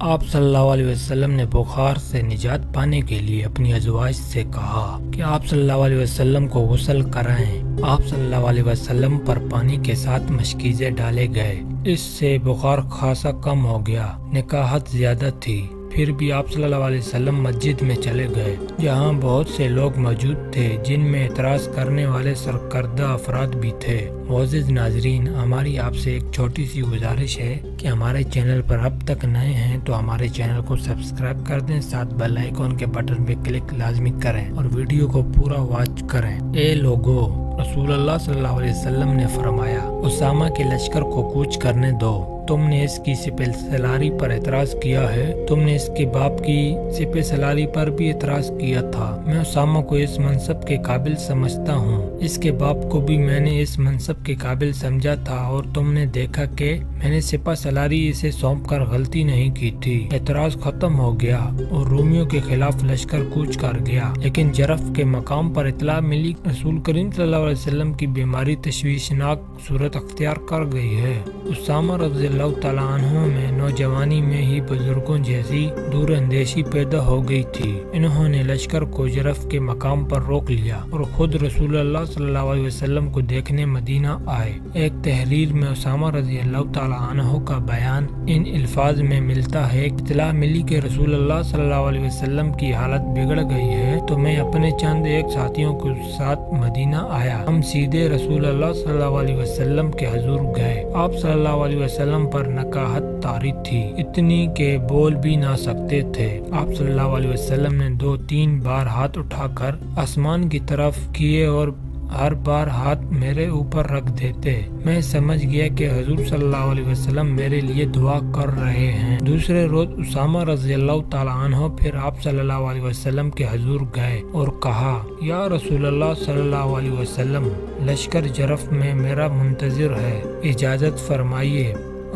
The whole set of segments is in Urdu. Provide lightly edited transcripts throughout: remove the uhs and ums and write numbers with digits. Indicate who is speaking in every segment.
Speaker 1: آپ صلی اللہ علیہ وسلم نے بخار سے نجات پانے کے لیے اپنی ازواج سے کہا کہ آپ صلی اللہ علیہ وسلم کو غسل کرائیں۔ آپ صلی اللہ علیہ وسلم پر پانی کے ساتھ مشکیزیں ڈالے گئے، اس سے بخار خاصا کم ہو گیا۔ نکاحت زیادہ تھی، پھر بھی آپ صلی اللہ علیہ وسلم مسجد میں چلے گئے جہاں بہت سے لوگ موجود تھے، جن میں اعتراض کرنے والے سرکردہ افراد بھی تھے۔ معزز ناظرین، ہماری آپ سے ایک چھوٹی سی گزارش ہے کہ ہمارے چینل پر اب تک نئے ہیں تو ہمارے چینل کو سبسکرائب کر دیں، ساتھ بیل آئیکن کے بٹن پہ کلک لازمی کریں اور ویڈیو کو پورا واچ کریں۔ اے لوگو، رسول اللہ صلی اللہ علیہ وسلم نے فرمایا، اسامہ کے لشکر کو کوچ کرنے دو۔ تم نے اس کی سپہ سالاری پر اعتراض کیا ہے، تم نے اس کے باپ کی سپہ سالاری پر بھی اعتراض کیا تھا۔ میں اسامہ کو اس منصب کے قابل سمجھتا ہوں، اس کے باپ کو بھی میں نے اس منصب کے قابل سمجھا تھا، اور تم نے دیکھا کہ میں نے سپہ سالاری اسے سونپ کر غلطی نہیں کی تھی۔ اعتراض ختم ہو گیا اور رومیوں کے خلاف لشکر کوچ کر گیا، لیکن جرف کے مقام پر اطلاع ملی رسول کریم صلی اللہ علیہ وسلم کی بیماری تشویشناک صورت اختیار کر گئی ہے۔ اسامہ رضی اللہ تعالیٰ عنہ میں نوجوانی میں ہی بزرگوں جیسی دور اندیشی پیدا ہو گئی تھی۔ انہوں نے لشکر کو جرف کے مقام پر روک لیا اور خود رسول اللہ صلی اللہ علیہ وسلم کو دیکھنے مدینہ آئے۔ ایک تحریر میں اسامہ رضی اللہ تعالیٰ عنہ کا بیان ان الفاظ میں ملتا ہے کہ اطلاع ملی کہ رسول اللہ صلی اللہ علیہ وسلم کی حالت بگڑ گئی ہے تو میں اپنے چند ایک ساتھیوں کے ساتھ مدینہ آیا۔ ہم سیدھے رسول اللہ صلی اللہ علیہ وسلم کے حضور گئے۔ آپ صلی اللہ علیہ وسلم پر نکاحت طاری تھی، اتنی کہ بول بھی نہ سکتے تھے۔ آپ صلی اللہ علیہ وسلم نے 2-3 بار ہاتھ اٹھا کر آسمان کی طرف کیے اور ہر بار ہاتھ میرے اوپر رکھ دیتے۔ میں سمجھ گیا کہ حضور صلی اللہ علیہ وسلم میرے لیے دعا کر رہے ہیں۔ دوسرے روز اسامہ رضی اللہ تعالیٰ عنہ پھر آپ صلی اللہ علیہ وسلم کے حضور گئے اور کہا، یا رسول اللہ صلی اللہ علیہ وسلم، لشکر جرف میں میرا منتظر ہے، اجازت فرمائیے۔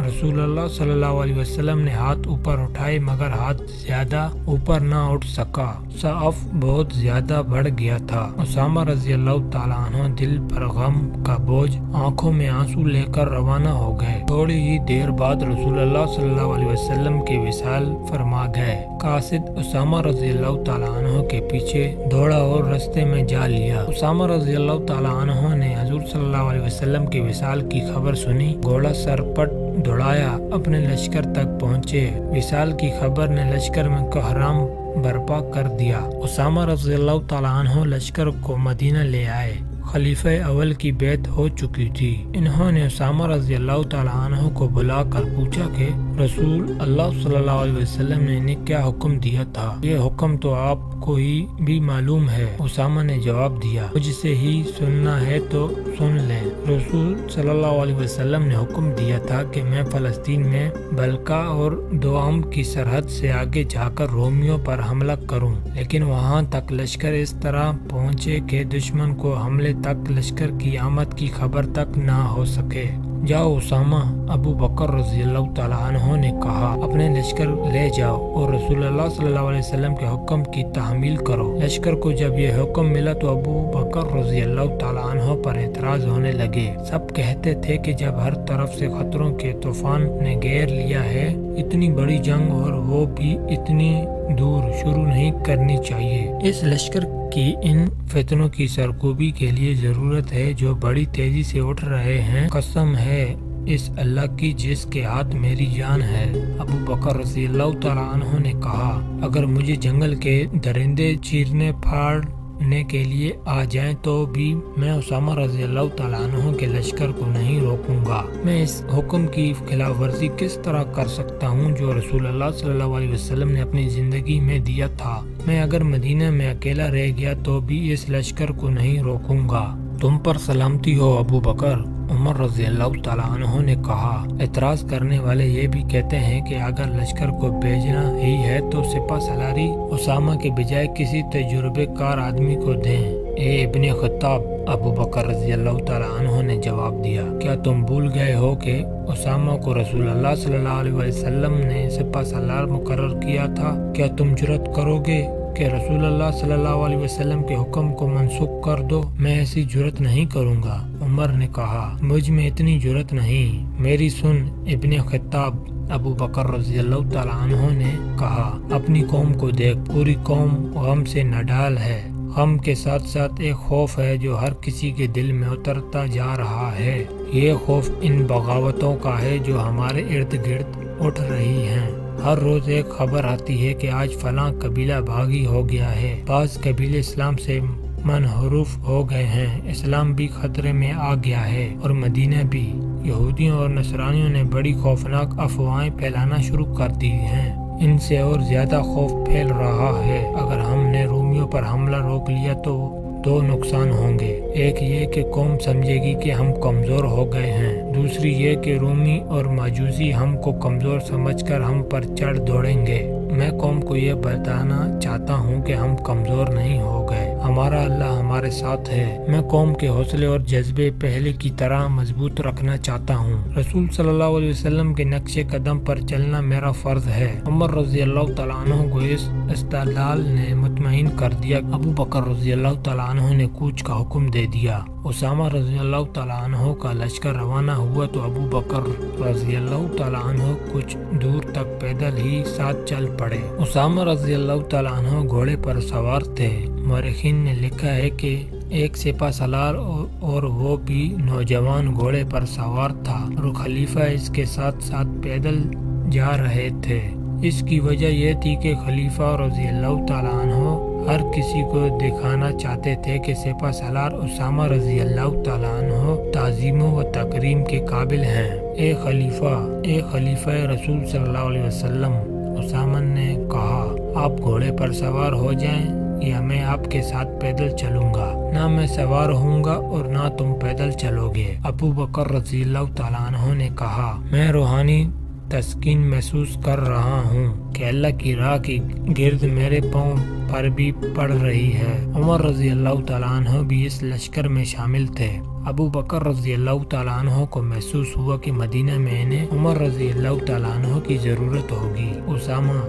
Speaker 1: رسول اللہ صلی اللہ علیہ وسلم نے ہاتھ اوپر اٹھائے مگر ہاتھ زیادہ اوپر نہ اٹھ سکا، صف بہت زیادہ بڑھ گیا تھا۔ اسامہ رضی اللہ تعالیٰ عنہ دل پر غم کا بوجھ، آنکھوں میں آنسو لے کر روانہ ہو گئے۔ تھوڑی ہی دیر بعد رسول اللہ صلی اللہ علیہ وسلم کے وصال فرما گئے۔ قاصد اسامہ رضی اللہ تعالیٰ عنہ کے پیچھے دوڑا اور رستے میں جا لیا۔ اسامہ رضی اللہ تعالیٰ عنہ نے حضور صلی اللہ علیہ وسلم کے وصال کی خبر سنی، گھوڑا سرپٹ دوڑایا، اپنے لشکر تک پہنچے۔ وصال کی خبر نے لشکر میں کوہرام برپا کر دیا۔ اسامہ رضی اللہ تعالیٰ عنہ لشکر کو مدینہ لے آئے۔ خلیفہ اول کی بیعت ہو چکی تھی۔ انہوں نے اسامہ رضی اللہ تعالیٰ عنہ کو بلا کر پوچھا کہ رسول اللہ صلی اللہ علیہ وسلم نے انہیں کیا حکم دیا تھا؟ یہ حکم تو آپ کو ہی بھی معلوم ہے۔ اسامہ نے جواب دیا، مجھ سے ہی سننا ہے تو سن لیں۔ رسول صلی اللہ علیہ وسلم نے حکم دیا تھا کہ میں فلسطین میں بلقا اور دوام کی سرحد سے آگے جا کر رومیوں پر حملہ کروں، لیکن وہاں تک لشکر اس طرح پہنچے کہ دشمن کو حملے تک لشکر کی آمد کی خبر تک نہ ہو سکے۔ جاؤ اسامہ، ابو بکر رضی اللہ تعالیٰ عنہ نے کہا، اپنے لشکر لے جاؤ اور رسول اللہ صلی اللہ علیہ وسلم کے حکم کی تحمیل کرو۔ لشکر کو جب یہ حکم ملا تو ابو بکر رضی اللہ تعالیٰ عنہ پر اعتراض ہونے لگے۔ سب کہتے تھے کہ جب ہر طرف سے خطروں کے طوفان نے گھیر لیا ہے، اتنی بڑی جنگ اور وہ بھی اتنی دور شروع نہیں کرنی چاہیے۔ اس لشکر کی ان فتنوں کی سرکوبی کے لیے ضرورت ہے جو بڑی تیزی سے اٹھ رہے ہیں۔ قسم ہے اس اللہ کی جس کے ہاتھ میری جان ہے۔ ابو بکر رضی اللہ تعالیٰ عنہ نے کہا، اگر مجھے جنگل کے درندے چیرنے پھاڑنے کے لیے آ جائیں تو بھی میں اسامہ رضی اللہ تعالیٰ عنہ کے لشکر کو نہیں روکوں گا۔ میں اس حکم کی خلاف ورزی کس طرح کر سکتا ہوں جو رسول اللہ صلی اللہ علیہ وسلم نے اپنی زندگی میں دیا تھا؟ میں اگر مدینہ میں اکیلا رہ گیا تو بھی اس لشکر کو نہیں روکوں گا۔ تم پر سلامتی ہو ابو بکر، عمر رضی اللہ تعالیٰ عنہ نے کہا۔ اعتراض کرنے والے یہ بھی کہتے ہیں کہ اگر لشکر کو بھیجنا ہی ہے تو سپہ سالاری اسامہ کے بجائے کسی تجربے کار آدمی کو دیں۔ اے ابن خطاب، ابو بکر رضی اللہ تعالیٰ عنہ نے جواب دیا، کیا تم بھول گئے ہو کہ اسامہ کو رسول اللہ صلی اللہ علیہ وسلم نے سپہ سالار مقرر کیا تھا؟ کیا تم جرأت کرو گے کہ رسول اللہ صلی اللہ علیہ وسلم کے حکم کو منسوخ کر دو؟ میں ایسی جرأت نہیں کروں گا۔ عمر نے کہا، مجھ میں اتنی جرأت نہیں۔ میری سن ابن خطاب، ابو بکر رضی اللہ تعالیٰ عنہ نے کہا اپنی قوم کو دیکھ، پوری قوم غم سے نڈال ہے۔ غم کے ساتھ ساتھ ایک خوف ہے جو ہر کسی کے دل میں اترتا جا رہا ہے۔ یہ خوف ان بغاوتوں کا ہے جو ہمارے ارد گرد اٹھ رہی ہیں۔ ہر روز ایک خبر آتی ہے کہ آج فلاں قبیلہ باغی ہو گیا ہے، بعض قبیلے اسلام سے منحرف ہو گئے ہیں، اسلام بھی خطرے میں آ گیا ہے اور مدینہ بھی۔ یہودیوں اور نصرانیوں نے بڑی خوفناک افواہیں پھیلانا شروع کر دی ہیں۔ ان سے اور زیادہ خوف پھیل رہا ہے۔ اگر ہم نے رومیوں پر حملہ روک لیا تو دو نقصان ہوں گے، ایک یہ کہ قوم سمجھے گی کہ ہم کمزور ہو گئے ہیں، دوسری یہ کہ رومی اور ماجوسی ہم کو کمزور سمجھ کر ہم پر چڑھ دوڑیں گے۔ میں قوم کو یہ بتانا چاہتا ہوں کہ ہم کمزور نہیں ہو گئے، ہمارا اللہ ہمارے ساتھ ہے۔ میں قوم کے حوصلے اور جذبے پہلے کی طرح مضبوط رکھنا چاہتا ہوں۔ رسول صلی اللہ علیہ وسلم کے نقش قدم پر چلنا میرا فرض ہے۔ عمر رضی اللہ تعالیٰ عنہ کو اس استدلال نے مطمئن کر دیا۔ ابو بکر رضی اللہ تعالیٰ عنہ نے کوچ کا حکم دے دیا۔ اسامہ رضی اللہ تعالیٰ عنہ کا لشکر روانہ ہوا تو ابو بکر رضی اللہ تعالیٰ عنہ کچھ دور تک پیدل ہی ساتھ چل پڑے۔ اسامہ رضی اللہ تعالیٰ عنہ گھوڑے پر سوار تھے۔ مورخین نے لکھا ہے کہ ایک سپہ سالار اور وہ بھی نوجوان گھوڑے پر سوار تھا اور خلیفہ اس کے ساتھ ساتھ پیدل جا رہے تھے۔ اس کی وجہ یہ تھی کہ خلیفہ رضی اللہ تعالیٰ عنہ ہر کسی کو دکھانا چاہتے تھے کہ سپہ سالار اسامہ رضی اللہ تعالیٰ عنہ تعظیم و تکریم کے قابل ہیں۔ اے خلیفہ رسول صلی اللہ علیہ وسلم، اسامہ نے کہا، آپ گھوڑے پر سوار ہو جائیں یا میں آپ کے ساتھ پیدل چلوں گا؟ نہ میں سوار ہوں گا اور نہ تم پیدل چلو گے۔ ابو بکر رضی اللہ تعالیٰ عنہ نے کہا، میں روحانی تسکین محسوس کر رہا ہوں کہ اللہ کی راہ کی گرد میرے پاؤں پر بھی پڑ رہی ہے۔ عمر رضی اللہ تعالیٰ عنہ بھی اس لشکر میں شامل تھے۔ ابو بکر رضی اللہ تعالیٰ عنہ کو محسوس ہوا کہ مدینہ میں انہیں عمر رضی اللہ تعالیٰ عنہ کی ضرورت ہوگی۔ اسامہ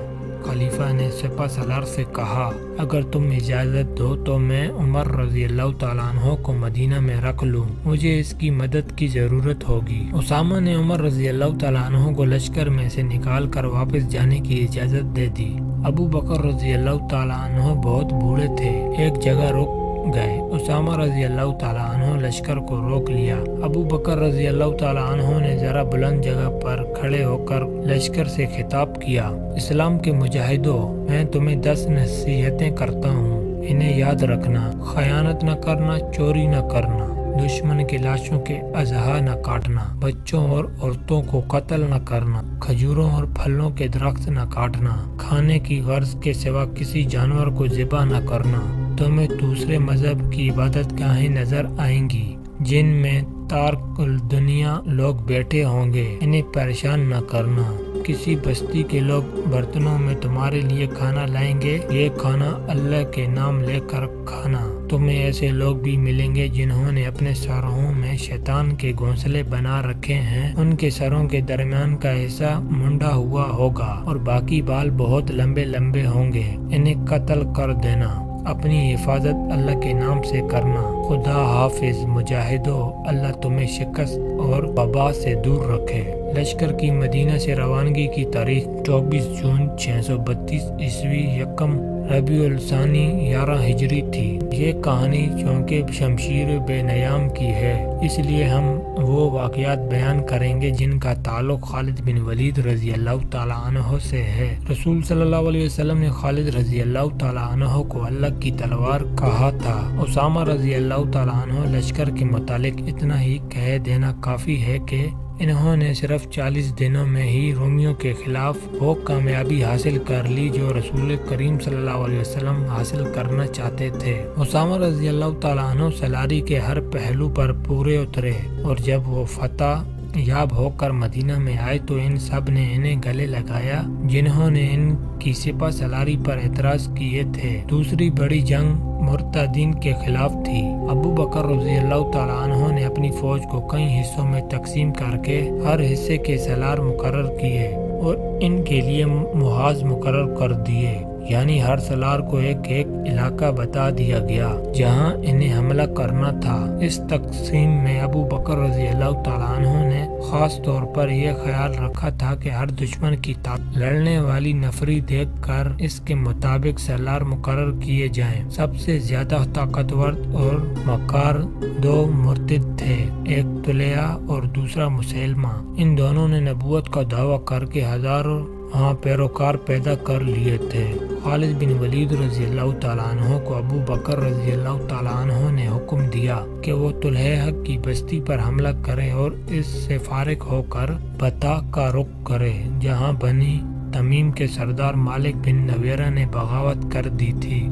Speaker 1: خلیفہ نے سپہ سالار سے کہا، اگر تم اجازت دو تو میں عمر رضی اللہ تعالیٰ عنہ کو مدینہ میں رکھ لوں، مجھے اس کی مدد کی ضرورت ہوگی۔ اسامہ نے عمر رضی اللہ تعالیٰ عنہ کو لشکر میں سے نکال کر واپس جانے کی اجازت دے دی۔ ابو بکر رضی اللہ تعالیٰ عنہ بہت بوڑھے تھے، ایک جگہ رک گئے۔ اسامہ رضی اللہ تعالیٰ عنہ لشکر کو روک لیا۔ ابو بکر رضی اللہ تعالیٰ عنہ نے ذرا بلند جگہ پر کھڑے ہو کر لشکر سے خطاب کیا، اسلام کے مجاہدوں، میں تمہیں 10 نصیحتیں کرتا ہوں، انہیں یاد رکھنا۔ خیانت نہ کرنا، چوری نہ کرنا، دشمن کی لاشوں کے اضحیٰ نہ کاٹنا، بچوں اور عورتوں کو قتل نہ کرنا، کھجوروں اور پھلوں کے درخت نہ کاٹنا، کھانے کی غرض کے سوا کسی جانور کو ذبح نہ کرنا۔ تمہیں دوسرے مذہب کی عبادت گاہیں نظر آئیں گی جن میں تارک الدنیا لوگ بیٹھے ہوں گے، انہیں پریشان نہ کرنا۔ کسی بستی کے لوگ برتنوں میں تمہارے لیے کھانا لائیں گے، یہ کھانا اللہ کے نام لے کر کھانا۔ تمہیں ایسے لوگ بھی ملیں گے جنہوں نے اپنے سروں میں شیطان کے گھونسلے بنا رکھے ہیں، ان کے سروں کے درمیان کا حصہ منڈا ہوا ہوگا اور باقی بال بہت لمبے لمبے ہوں گے، انہیں قتل کر دینا۔ اپنی حفاظت اللہ کے نام سے کرنا۔ خدا حافظ مجاہدوں، اللہ تمہیں شکست اور وبا سے دور رکھے۔ لشکر کی مدینہ سے روانگی کی تاریخ 24 جون 632 عیسوی، یکم ربیع الثانی 11 ہجری تھی۔ یہ کہانی چونکہ شمشیر بے نیام کی ہے، اس لیے ہم وہ واقعات بیان کریں گے جن کا تعلق خالد بن ولید رضی اللہ تعالیٰ عنہ سے ہے۔ رسول صلی اللہ علیہ وسلم نے خالد رضی اللہ تعالیٰ عنہ کو اللہ کی تلوار کہا تھا۔ اسامہ رضی اللہ تعالیٰ عنہ لشکر کے متعلق اتنا ہی کہہ دینا کافی ہے کہ انہوں نے صرف 40 دنوں میں ہی رومیوں کے خلاف وہ کامیابی حاصل کر لی جو رسول کریم صلی اللہ علیہ وسلم حاصل کرنا چاہتے تھے۔ اسامہ رضی اللہ تعالیٰ عنہ سلاری کے ہر پہلو پر پورے اترے اور جب وہ فتح یاب ہو کر مدینہ میں آئے تو ان سب نے انہیں گلے لگایا جنہوں نے ان کی سپہ سالاری پر اعتراض کیے تھے۔ دوسری بڑی جنگ مرتدین کے خلاف تھی۔ ابو بکر رضی اللہ تعالیٰ عنہ نے اپنی فوج کو کئی حصوں میں تقسیم کر کے ہر حصے کے سالار مقرر کیے اور ان کے لیے محاذ مقرر کر دیے۔ یعنی ہر سالار کو ایک علاقہ بتا دیا گیا جہاں انہیں حملہ کرنا تھا۔ اس تقسیم میں ابو بکر رضی اللہ تعالیٰ عنہ نے خاص طور پر یہ خیال رکھا تھا کہ ہر دشمن کی طاقت لڑنے والی نفری دیکھ کر اس کے مطابق سالار مقرر کیے جائیں۔ سب سے زیادہ طاقتور اور مکار دو مرتد تھے، ایک طلحہ اور دوسرا مسیلمہ۔ ان دونوں نے نبوت کا دعویٰ کر کے ہزاروں پیروکار پیدا کر لیے تھے۔ خالد بن ولید رضی اللہ تعالیٰ عنہ کو ابو بکر رضی اللہ تعالیٰ عنہ نے حکم دیا کہ وہ طلحہ کی بستی پر حملہ کرے اور اس سے فارغ ہو کر بطا کا رخ کرے جہاں بنی تمیم کے سردار مالک بن نویرہ نے بغاوت کر دی تھی۔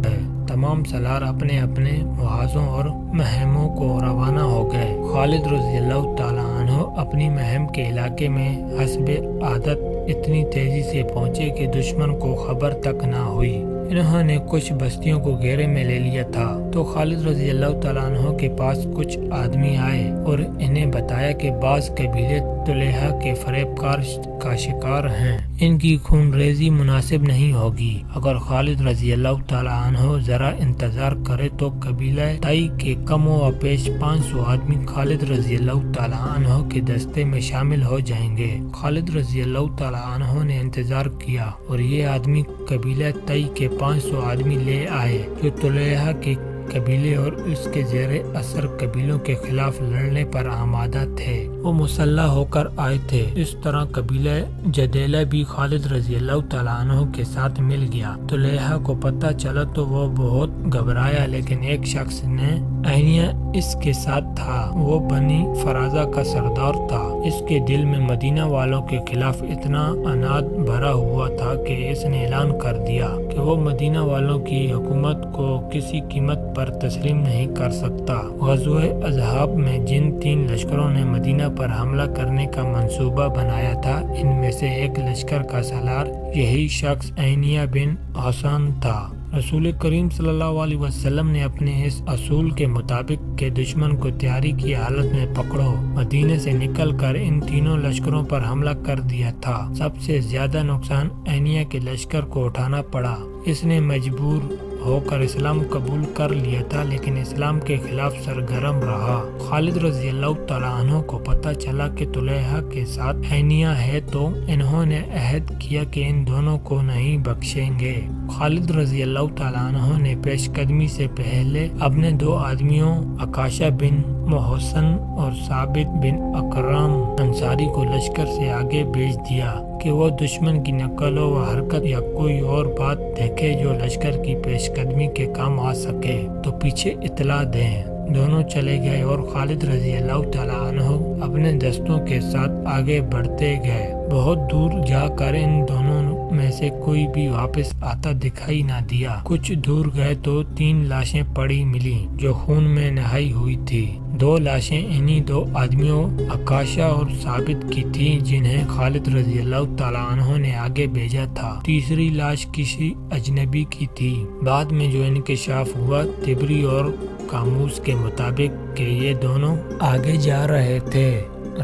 Speaker 1: تمام سالار اپنے اپنے محاذوں اور مہموں کو روانہ ہو گئے۔ خالد رضی اللہ تعالیٰ عنہ اپنی مہم کے علاقے میں حسب عادت اتنی تیزی سے پہنچے کہ دشمن کو خبر تک نہ ہوئی۔ انہوں نے کچھ بستیوں کو گھیرے میں لے لیا تھا تو خالد رضی اللہ تعالیٰ عنہ کے پاس کچھ آدمی آئے اور انہیں بتایا کہ بعض قبیلے طلحہ کے فریب کار کا شکار ہیں، ان کی خون ریزی مناسب نہیں ہوگی۔ اگر خالد رضی اللہ تعالیٰ عنہ ذرا انتظار کرے تو قبیلہ تائی کے کم و بیش 500 آدمی خالد رضی اللہ تعالیٰ عنہ کے دستے میں شامل ہو جائیں گے۔ خالد رضی اللہ تعالیٰ عنہ نے انتظار کیا اور یہ آدمی قبیلہ تائی کے 500 آدمی لے آئے جو طلحہ کے قبیلے اور اس کے زیر اثر قبیلوں کے خلاف لڑنے پر آمادہ تھے۔ وہ مسلح ہو کر آئے تھے۔ اس طرح قبیلہ جدیلہ بھی خالد رضی اللہ تعالیٰ عنہ کے ساتھ مل گیا۔ طلحہ کو پتہ چلا تو وہ بہت گھبرایا، لیکن ایک شخص نے عینیہ اس کے ساتھ تھا، وہ بنی فرازہ کا سردار تھا۔ اس کے دل میں مدینہ والوں کے خلاف اتنا عناد بھرا ہوا تھا کہ اس نے اعلان کر دیا کہ وہ مدینہ والوں کی حکومت کو کسی قیمت پر تسلیم نہیں کر سکتا۔ غزوہ احزاب میں جن 3 لشکروں نے مدینہ پر حملہ کرنے کا منصوبہ بنایا تھا، ان میں سے ایک لشکر کا سالار یہی شخص عینیہ بن حسن تھا۔ رسول کریم صلی اللہ علیہ وسلم نے اپنے اس اصول کے مطابق کہ دشمن کو تیاری کی حالت میں پکڑو، مدینے سے نکل کر ان تینوں لشکروں پر حملہ کر دیا تھا۔ سب سے زیادہ نقصان عینیہ کے لشکر کو اٹھانا پڑا۔ اس نے مجبور ہو کر اسلام قبول کر لیا تھا، لیکن اسلام کے خلاف سرگرم رہا۔ خالد رضی اللہ تعالیٰ عنہ کو پتہ چلا کہ طلحہ کے ساتھ عینیہ ہے تو انہوں نے عہد کیا کہ ان دونوں کو نہیں بخشیں گے۔ خالد رضی اللہ تعالیٰ عنہ نے پیش قدمی سے پہلے اپنے 2 آدمیوں عکاشہ بن محسن اور ثابت بن اکرم انصاری کو لشکر سے آگے بھیج دیا کہ وہ دشمن کی نقل و حرکت یا کوئی اور بات دیکھے جو لشکر کی پیش قدمی کے کام آ سکے تو پیچھے اطلاع دیں۔ دونوں چلے گئے اور خالد رضی اللہ تعالیٰ عنہ اپنے دستوں کے ساتھ آگے بڑھتے گئے۔ بہت دور جا کر ان دونوں میں سے کوئی بھی واپس آتا دکھائی نہ دیا۔ کچھ دور گئے تو 3 لاشیں پڑی ملی جو خون میں نہائی ہوئی تھی۔ 2 لاشیں انہی 2 آدمیوں عکاشہ اور ثابت کی تھیں جنہیں خالد رضی اللہ تعالیٰ عنہ نے آگے بھیجا تھا۔ تیسری لاش کسی اجنبی کی تھی۔ بعد میں جو انکشاف ہوا طبری اور قاموس کے مطابق کہ یہ دونوں آگے جا رہے تھے،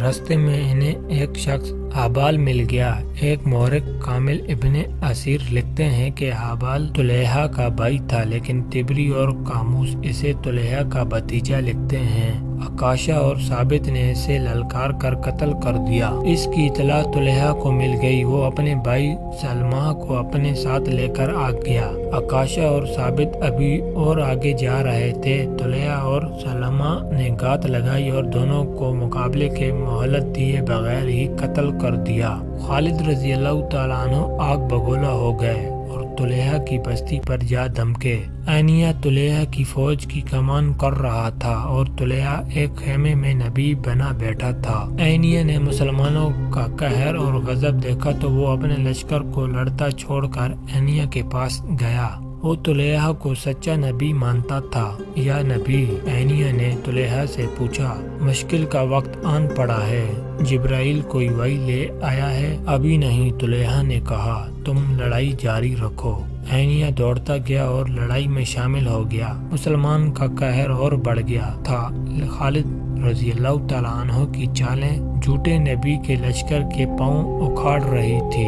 Speaker 1: راستے میں انہیں ایک شخص حابال مل گیا۔ ایک مورخ کامل ابن اسیر لکھتے ہیں کہ حابال طلحہ کا بھائی تھا، لیکن طبری اور قاموس اسے طلحہ کا بھتیجا لکھتے ہیں۔ عکاشہ اور ثابت نے اسے للکار کر قتل کر دیا۔ اس کی اطلاع طلحہ کو مل گئی، وہ اپنے بھائی سلمہ کو اپنے ساتھ لے کر آ گیا۔ عکاشہ اور ثابت ابھی اور آگے جا رہے تھے۔ طلحہ اور سلمہ نے گات لگائی اور دونوں کو مقابلے کے مہلت دیے بغیر ہی قتل کر دیا۔ خالد رضی اللہ تعالیٰ عنہ آگ بگولا ہو گئے اور طلحہ کی بستی پر جا دھمکے۔ عینیہ طلحہ کی فوج کی کمان کر رہا تھا اور طلحہ ایک خیمے میں نبی بنا بیٹھا تھا۔ عینیہ نے مسلمانوں کا قہر اور غضب دیکھا تو وہ اپنے لشکر کو لڑتا چھوڑ کر عینیہ کے پاس گیا۔ وہ طلحہ کو سچا نبی مانتا تھا۔ یا نبی، عینیہ نے طلحہ سے پوچھا، مشکل کا وقت آن پڑا ہے، جبرائیل کوئی وحی لے آیا ہے؟ ابھی نہیں، طلحہ نے کہا، تم لڑائی جاری رکھو۔ عینیہ دوڑتا گیا اور لڑائی میں شامل ہو گیا۔ مسلمان کا قہر اور بڑھ گیا تھا۔ خالد رضی اللہ تعالیٰ عنہ کی چالیں جھوٹے نبی کے لشکر کے پاؤں اکھاڑ رہی تھی۔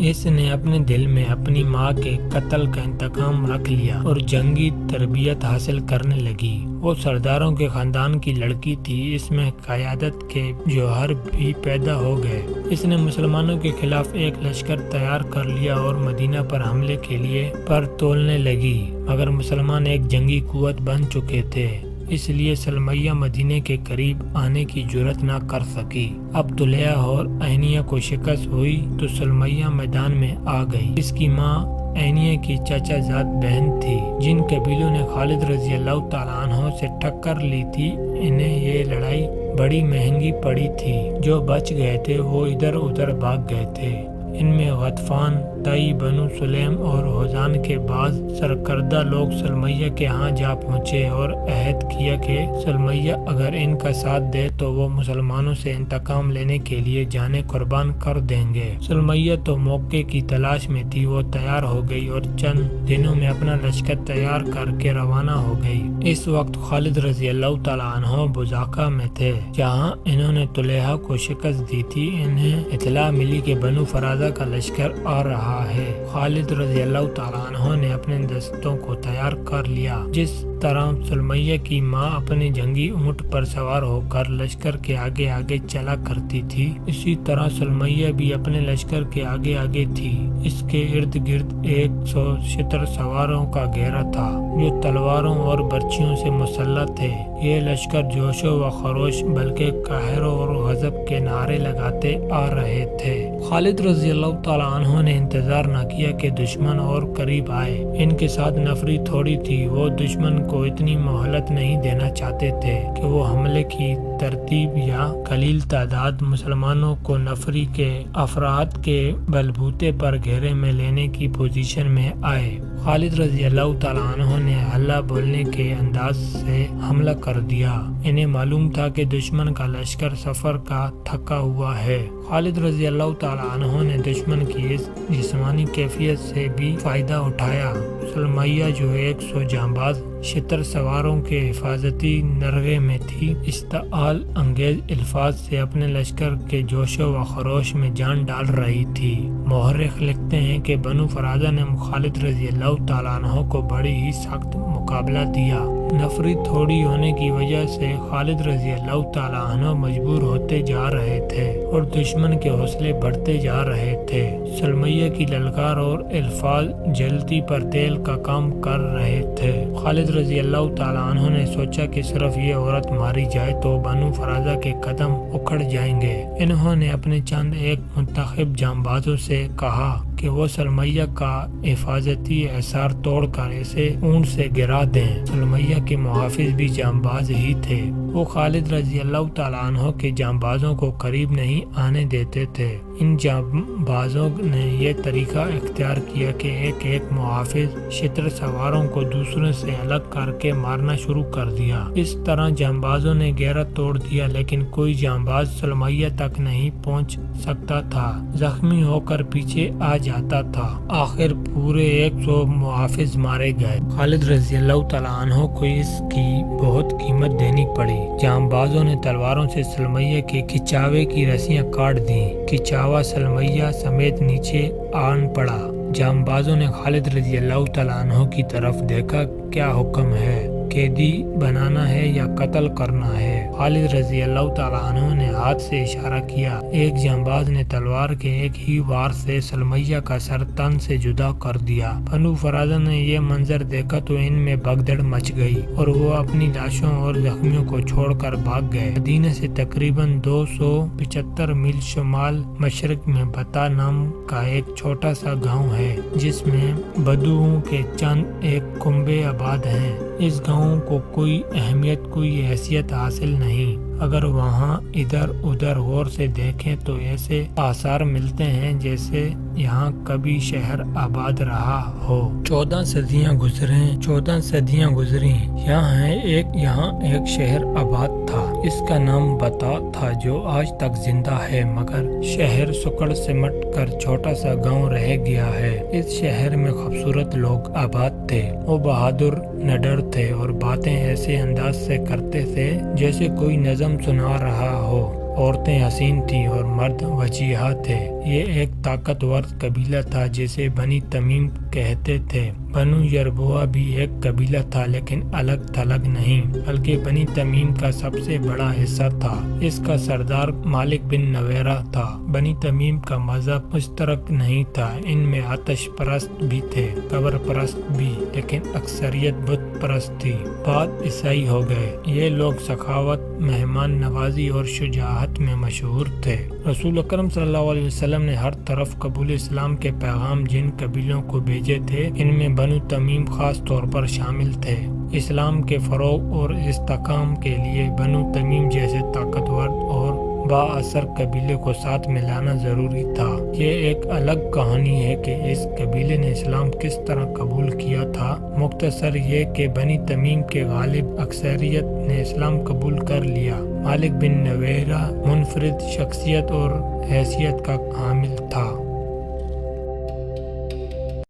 Speaker 1: اس نے اپنے دل میں اپنی ماں کے قتل کا انتقام رکھ لیا اور جنگی تربیت حاصل کرنے لگی۔ وہ سرداروں کے خاندان کی لڑکی تھی، اس میں قیادت کے جوہر بھی پیدا ہو گئے۔ اس نے مسلمانوں کے خلاف ایک لشکر تیار کر لیا اور مدینہ پر حملے کے لیے پر تولنے لگی، مگر مسلمان ایک جنگی قوت بن چکے تھے، اس لیے سلمیہ مدینے کے قریب آنے کی جرأت نہ کر سکی۔ اب طلحہ اور عینیہ کو شکست ہوئی تو سلمیہ میدان میں آ گئی۔ اس کی ماں عینیہ کی چچا زاد بہن تھی، جن قبیلوں نے خالد رضی اللہ تعالیٰ عنہ سے ٹکر لی تھی۔ انہیں یہ لڑائی بڑی مہنگی پڑی تھی۔ جو بچ گئے تھے وہ ادھر ادھر بھاگ گئے تھے۔ ان میں غطفان، تئی، بنو سلیم اور حزان کے بعض سرکردہ لوگ سلمیہ کے ہاں جا پہنچے اور عہد کیا کہ سلمیہ اگر ان کا ساتھ دے تو وہ مسلمانوں سے انتقام لینے کے لیے جانیں قربان کر دیں گے۔ سلمیہ تو موقع کی تلاش میں تھی، وہ تیار ہو گئی اور چند دنوں میں اپنا لشکر تیار کر کے روانہ ہو گئی۔ اس وقت خالد رضی اللہ تعالیٰ عنہ بزاقہ میں تھے، جہاں انہوں نے طلحہ کو شکست دی تھی۔ انہیں اطلاع ملی کہ بنو فرازہ کا لشکر آ رہا ہے۔ خالد رضی اللہ تعالیٰ عنہ نے اپنے دستوں کو تیار کر لیا۔ جس طرح سلمیہ کی ماں اپنے جنگی اونٹ پر سوار ہو کر لشکر کے آگے آگے چلا کرتی تھی، اسی طرح سلمیہ بھی اپنے لشکر کے آگے آگے تھی۔ اس کے ارد گرد 100 شتر سواروں کا گھیرا تھا، جو تلواروں اور برچھیوں سے مسلح تھے۔ یہ لشکر جوش و خروش بلکہ قہر اور غضب کے نعرے لگاتے آ رہے تھے۔ خالد رضی اللہ تعالیٰ عنہ نے انتظار نہ کیا کہ دشمن اور قریب آئے۔ ان کے ساتھ نفری تھوڑی تھی، وہ دشمن کو اتنی مہلت نہیں دینا چاہتے تھے کہ وہ حملے کی ترتیب یا قلیل تعداد مسلمانوں کو نفری کے افراد کے بلبوتے پر گھیرے میں لینے کی پوزیشن میں آئے۔ خالد رضی اللہ تعالیٰ عنہ نے ہلہ بولنے کے انداز سے حملہ کر دیا۔ انہیں معلوم تھا کہ دشمن کا لشکر سفر کا تھکا ہوا ہے۔ خالد رضی اللہ تعالیٰ عنہ نے دشمن کی اس جسمانی کیفیت سے بھی فائدہ اٹھایا۔ سلمیہ جو 100 جانباز شتر سواروں کے حفاظتی نرغے میں تھی، اشتعال انگیز الفاظ سے اپنے لشکر کے جوش و خروش میں جان ڈال رہی تھی۔ مورخ لکھتے ہیں کہ بنو فرازہ نے خالد رضی اللہ تعالیٰ عنہ کو بڑی ہی سخت مقابلہ دیا۔ نفری تھوڑی ہونے کی وجہ سے خالد رضی اللہ تعالیٰ عنہ مجبور ہوتے جا رہے تھے اور دشمن کے حوصلے بڑھتے جا رہے تھے۔ سلمیہ کی للکار اور الفاظ جلتی پر تیل کا کام کر رہے تھے۔ خالد رضی اللہ تعالیٰ عنہ نے سوچا کہ صرف یہ عورت ماری جائے تو بنو فرازہ کے قدم اکھڑ جائیں گے۔ انہوں نے اپنے چند ایک منتخب جانبازوں سے کہا کہ وہ سلمیہ کا حفاظتی احصار توڑ کر اسے اونٹ سے گرا دیں۔ سلمیہ کے محافظ بھی جانباز ہی تھے، وہ خالد رضی اللہ تعالیٰ عنہ کے جانبازوں کو قریب نہیں آنے دیتے تھے۔ ان جانبازوں نے یہ طریقہ اختیار کیا کہ ایک ایک محافظ شتر سواروں کو دوسروں سے الگ کر کے مارنا شروع کر دیا۔ اس طرح جانبازوں نے گھیرا توڑ دیا، لیکن کوئی جانباز سلمیہ تک نہیں پہنچ سکتا تھا، زخمی ہو کر پیچھے آ جاتا تھا۔ آخر پورے 100 محافظ مارے گئے۔ خالد رضی اللہ تعالیٰ عنہ کو اس کی بہت قیمت دینی پڑی۔ جانبازوں نے تلواروں سے سلمیہ کے کھچاوے کی رسیاں کاٹ دیں، کھچاوا سلمیہ سمیت نیچے آن پڑا۔ جانبازوں نے خالد رضی اللہ تعالیٰ عنہ کی طرف دیکھا، کیا حکم ہے؟ قیدی بنانا ہے یا قتل کرنا ہے؟ خالد رضی اللہ تعالیٰ عنہ نے ہاتھ سے اشارہ کیا۔ ایک جانباز نے تلوار کے ایک ہی وار سے سلمیہ کا سر تن سے جدا کر دیا۔ بنو فرازہ نے یہ منظر دیکھا تو ان میں بھگدڑ مچ گئی اور وہ اپنی لاشوں اور زخمیوں کو چھوڑ کر بھاگ گئے۔ مدینہ سے تقریباً 275 میل شمال مشرق میں بتا نام کا ایک چھوٹا سا گاؤں ہے، جس میں بدوؤں کے چند ایک کنبے آباد ہیں۔ اس گاؤں کو کوئی اہمیت، کوئی حیثیت حاصل نہیں۔ اگر وہاں ادھر ادھر غور سے دیکھیں تو ایسے آثار ملتے ہیں جیسے یہاں کبھی شہر آباد رہا ہو۔ 14 صدیاں گزریں، یہاں ایک شہر آباد تھا۔ اس کا نام بتا تھا، جو آج تک زندہ ہے، مگر شہر سکڑ سمٹ کر چھوٹا سا گاؤں رہ گیا ہے۔ اس شہر میں خوبصورت لوگ آباد تھے، وہ بہادر نڈر تھے اور باتیں ایسے انداز سے کرتے تھے جیسے کوئی نظم سنا رہا ہو۔ عورتیں حسین تھیں اور مرد وجیحہ تھے۔ یہ ایک طاقتور قبیلہ تھا جسے بنی تمیم کہتے تھے۔ بنو یربوع بھی ایک قبیلہ تھا لیکن الگ تھلگ نہیں، بلکہ بنی تمیم کا سب سے بڑا حصہ تھا۔ اس کا سردار مالک بن نویرہ تھا۔ بنی تمیم کا مذہب مشترک نہیں تھا، ان میں آتش پرست بھی تھے، قبر پرست بھی، لیکن اکثریت بت پرست تھی۔ بعد عیسائی ہو گئے۔ یہ لوگ سخاوت، مہمان نوازی اور شجاعت میں مشہور تھے۔ رسول اکرم صلی اللہ علیہ وسلم نے ہر طرف قبول اسلام کے پیغام جن قبیلوں کو بھیجے تھے، ان میں بنو تمیم خاص طور پر شامل تھے۔ اسلام کے فروغ اور استحکام کے لیے بنو تمیم جیسے طاقتور اور با اثر قبیلے کو ساتھ ملانا ضروری تھا۔ یہ ایک الگ کہانی ہے کہ اس قبیلے نے اسلام کس طرح قبول کیا تھا۔ مختصر یہ کہ بنی تمیم کے غالب اکثریت نے اسلام قبول کر لیا۔ مالک بن نویرہ منفرد شخصیت اور حیثیت کا حامل تھا۔